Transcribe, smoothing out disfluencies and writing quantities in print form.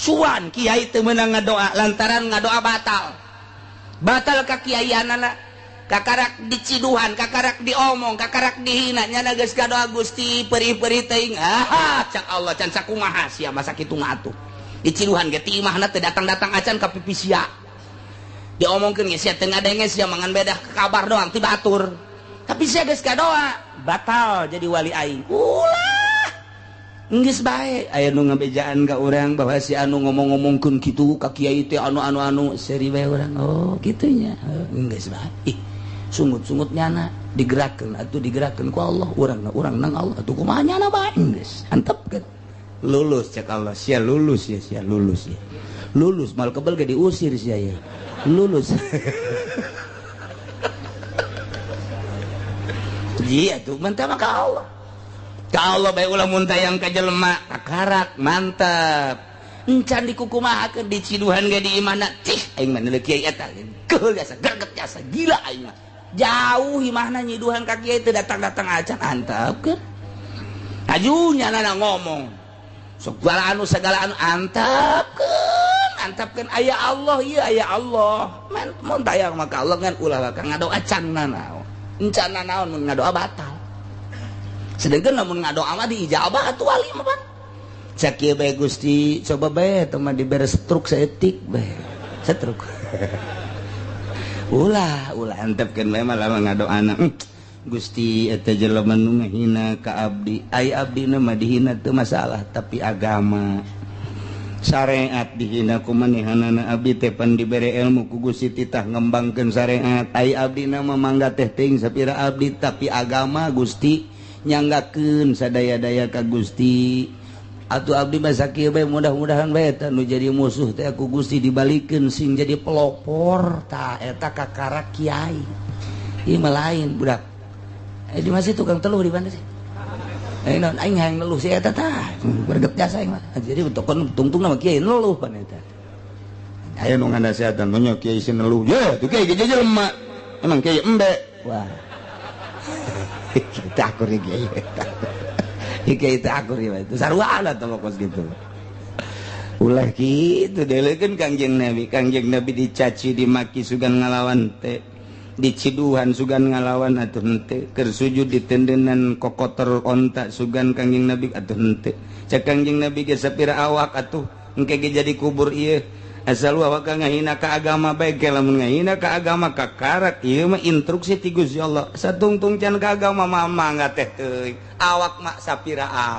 cuan kiai teu meunang ngadoa lantaran ngadoa batal ka kiaianana kakarak diciduhan kakarak diomong kakarak dihina nyana geus kadoa Gusti perih-perih teuing cak Allah can sakumaha sia masa kitu ngatuh diciduhan ge ti imahna teu datang-datang acan ka pipisia diomongkeun ge sia teu ngadenge sia mangan bedah ke kabar doang ti batur tapi sia geus kadoa batal jadi wali aing ulah geus bae aya nu ngabejaan ka urang bahwa si anu ngomong-ngomongkeun kitu ka kiai teh anu seri bae urang oh kitu nya geus bae sungut-sungut nyana digerakkeun atuh digerakkeun ku Allah urang nang Allah atuh kumaha nyana bae geus antepkeun lulus cek Allah sia lulus ya lulus mal kebel ge diusir sia ya lulus iya tuh mentah maka Allah kalau bae ulah muntayang ka jelema kakarak mantap encan dikukumahakeun diciduhan ge di imana tih aing mah neuleuh kiai eta keul jasa greget jasa gila aing mah jauh imahna nyiduhan ka kiai teu datang-datang acan antapkeun ajunya nana ngomong segala anu antapkeun aya Allah ieu aya Allah mun tayang maka Allah ngan ulah ka ngadoa can naon encan naon mun ngadoa batal sedangkan lamun ngadoa mah diijabah atuh wali mah pan cak kieu bae Gusti coba bae teu mah dibere stroke saeutik bae stroke ulah antepkeun bae mah lamun ngadoana Gusti eta jelema nu ngahina ka abdi ai abdina mah dihina teu masalah tapi agama syariat dihina ku manehanana abdi teh pan dibere ilmu ku Gusti titah ngembangkeun syariat ai abdina mah mangga teh teuing sapira abdi tapi agama Gusti nyanggakeun sadaya-daya ka Gusti atuh abdi mah sakieu bae mudah-mudahan bae eta nu jadi musuh teh ku Gusti dibalikeun sing jadi pelopor tah eta kakarak kiai ieu mah lain budak di masih tukang teluh di mana sih naon aing hayang neluh si eta tah berget jasa aing mah jadi tokon tungtung nama kiai neluh pan eta aya nu ngandasehatan nya kiai si neluh ya tuh kiai ge jelema emang kiai embe wah kita akur kiai kiai teh akur ieu itu sarua tah pokos gitu ulah kitu deleukeun Kangjeng Nabi dicaci dimaki sugan ngalawan teh diciduhan sugan ngalawan atuh henteu keur sujud ditendenan kokotor onta sugan Kangjeng Nabi atuh henteu cak Kangjeng Nabi ge sapira awak atuh engke ge jadi kubur ieu asal awak ngahina ka agama bae ge lamun ngahina ka agama kakarak ieu mah instruksi ti Gusti Allah satungtung can ka agama mah mangga teh teuing awak mah sapira awak